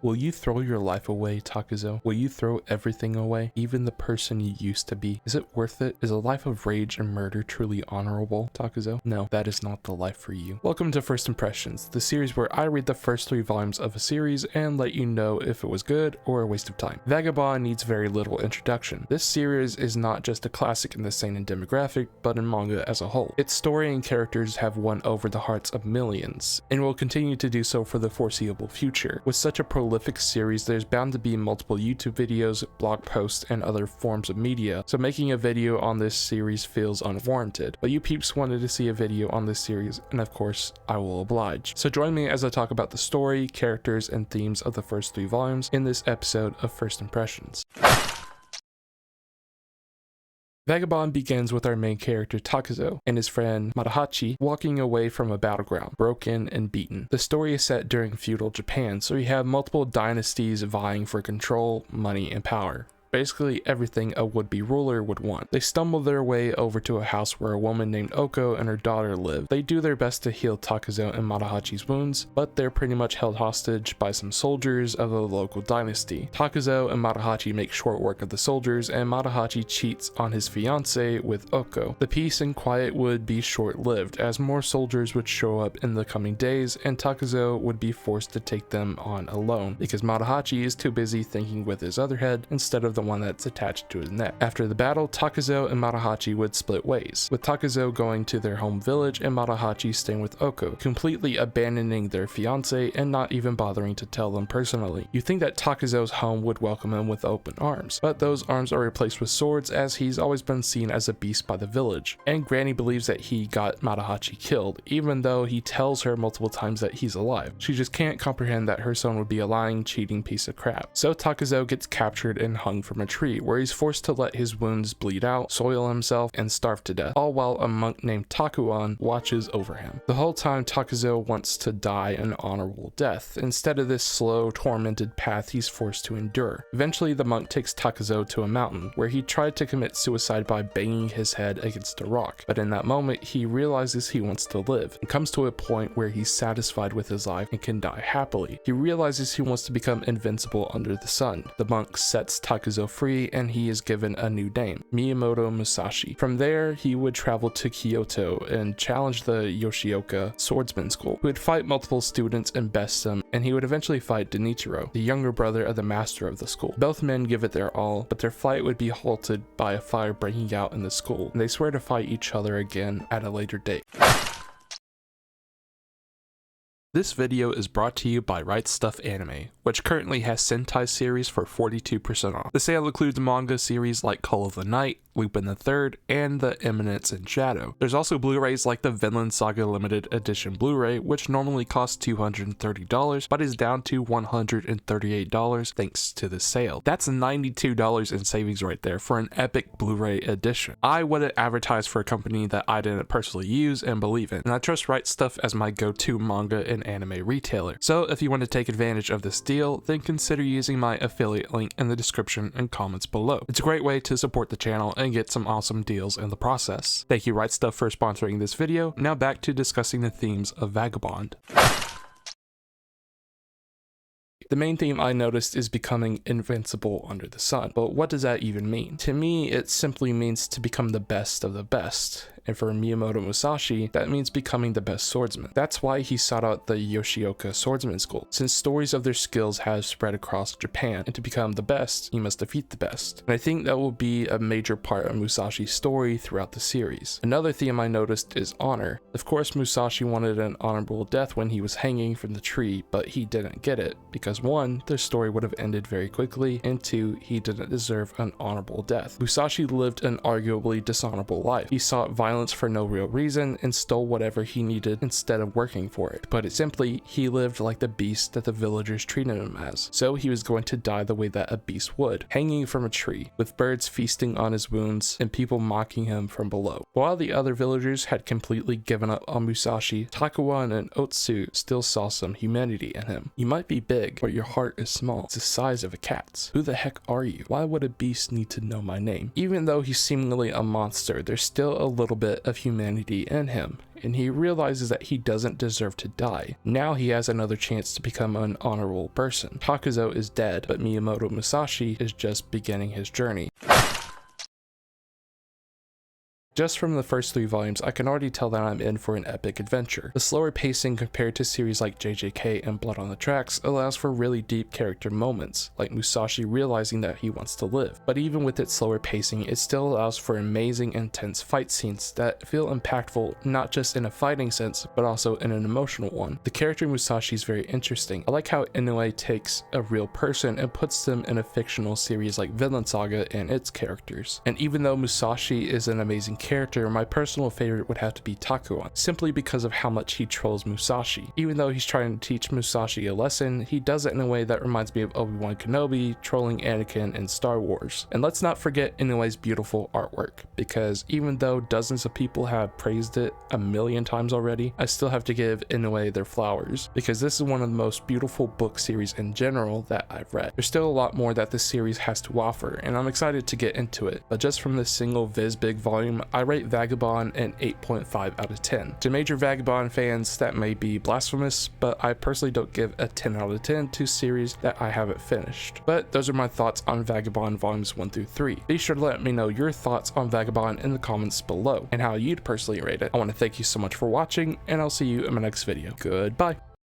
Will you throw your life away, Takuzo? Will you throw everything away, even the person you used to be? Is it worth it? Is a life of rage and murder truly honorable, Takuzo? No, that is not the life for you. Welcome to First Impressions, the series where I read the first 3 volumes of a series and let you know if it was good or a waste of time. Vagabond needs very little introduction. This series is not just a classic in the seinen demographic, but in manga as a whole. Its story and characters have won over the hearts of millions, and will continue to do so for the foreseeable future. With such a prolific series, there's bound to be multiple YouTube videos, blog posts, and other forms of media, so making a video on this series feels unwarranted. But you peeps wanted to see a video on this series, and of course, I will oblige. So join me as I talk about the story, characters, and themes of the first 3 volumes in this episode of First Impressions. Vagabond begins with our main character Takuzo and his friend Matahachi walking away from a battleground, broken and beaten. The story is set during feudal Japan, so you have multiple dynasties vying for control, money, and power. Basically everything a would-be ruler would want. They stumble their way over to a house where a woman named Oko and her daughter live. They do their best to heal Takuzo and Matahachi's wounds, but they're pretty much held hostage by some soldiers of the local dynasty. Takuzo and Matahachi make short work of the soldiers, and Matahachi cheats on his fiancée with Oko. The peace and quiet would be short-lived, as more soldiers would show up in the coming days, and Takuzo would be forced to take them on alone, because Matahachi is too busy thinking with his other head instead of the one that's attached to his neck. After the battle, Takuzo and Matahachi would split ways, with Takuzo going to their home village and Matahachi staying with Oko, completely abandoning their fiancé and not even bothering to tell them personally. You think that Takuzo's home would welcome him with open arms, but those arms are replaced with swords, as he's always been seen as a beast by the village, and Granny believes that he got Matahachi killed, even though he tells her multiple times that he's alive. She just can't comprehend that her son would be a lying, cheating piece of crap. So Takuzo gets captured and hung from a tree, where he's forced to let his wounds bleed out, soil himself, and starve to death, all while a monk named Takuan watches over him. The whole time Takuzo wants to die an honorable death, instead of this slow, tormented path he's forced to endure. Eventually the monk takes Takuzo to a mountain, where he tried to commit suicide by banging his head against a rock, but in that moment he realizes he wants to live, and comes to a point where he's satisfied with his life and can die happily. He realizes he wants to become invincible under the sun. The monk sets Takuzo free, and he is given a new name, Miyamoto Musashi. From there, he would travel to Kyoto and challenge the Yoshioka swordsman school, who would fight multiple students and best them, and he would eventually fight Denichiro, the younger brother of the master of the school. Both men give it their all, but their fight would be halted by a fire breaking out in the school, and they swear to fight each other again at a later date. This video is brought to you by Rightstuf Anime, which currently has Sentai series for 42% off. The sale includes manga series like Call of the Night, Lupin the Third, and The Eminence in Shadow. There's also Blu-rays like the Vinland Saga Limited Edition Blu-ray, which normally costs $230, but is down to $138 thanks to the sale. That's $92 in savings right there for an epic Blu-ray edition. I wouldn't advertise for a company that I didn't personally use and believe in, and I trust Rightstuf as my go-to manga and anime retailer. So if you want to take advantage of this deal, then consider using my affiliate link in the description and comments below. It's a great way to support the channel and get some awesome deals in the process. Thank you Rightstuf for sponsoring this video. Now back to discussing the themes of Vagabond. The main theme I noticed is becoming invincible under the sun, but what does that even mean? To me, it simply means to become the best of the best. And for Miyamoto Musashi, that means becoming the best swordsman. That's why he sought out the Yoshioka swordsman school, since stories of their skills have spread across Japan, and to become the best, you must defeat the best. And I think that will be a major part of Musashi's story throughout the series. Another theme I noticed is honor. Of course, Musashi wanted an honorable death when he was hanging from the tree, but he didn't get it, because 1, their story would have ended very quickly, and 2, he didn't deserve an honorable death. Musashi lived an arguably dishonorable life. He sought violence for no real reason and stole whatever he needed instead of working for it. To put it simply, he lived like the beast that the villagers treated him as. So he was going to die the way that a beast would, hanging from a tree, with birds feasting on his wounds and people mocking him from below. While the other villagers had completely given up on Musashi, Takuan and Otsu still saw some humanity in him. You might be big, but but your heart is small. It's the size of a cat's. Who the heck are you? Why would a beast need to know my name? Even though he's seemingly a monster, there's still a little bit of humanity in him, and he realizes that he doesn't deserve to die. Now he has another chance to become an honorable person. Takuzo is dead, but Miyamoto Musashi is just beginning his journey. Just from the first 3 volumes, I can already tell that I'm in for an epic adventure. The slower pacing compared to series like JJK and Blood on the Tracks allows for really deep character moments, like Musashi realizing that he wants to live. But even with its slower pacing, it still allows for amazing, intense fight scenes that feel impactful not just in a fighting sense, but also in an emotional one. The character Musashi is very interesting. I like how Inoue takes a real person and puts them in a fictional series like Vinland Saga and its characters. And even though Musashi is an amazing character, my personal favorite would have to be Takuan, simply because of how much he trolls Musashi. Even though he's trying to teach Musashi a lesson, he does it in a way that reminds me of Obi-Wan Kenobi trolling Anakin in Star Wars. And let's not forget Inoue's beautiful artwork, because even though dozens of people have praised it a million times already, I still have to give Inoue their flowers, because this is one of the most beautiful book series in general that I've read. There's still a lot more that this series has to offer, and I'm excited to get into it, but just from this single Viz-Big volume, I rate Vagabond an 8.5 out of 10. To major Vagabond fans, that may be blasphemous, but I personally don't give a 10 out of 10 to series that I haven't finished. But those are my thoughts on Vagabond volumes 1 through 3. Be sure to let me know your thoughts on Vagabond in the comments below, and how you'd personally rate it. I want to thank you so much for watching, and I'll see you in my next video. Goodbye!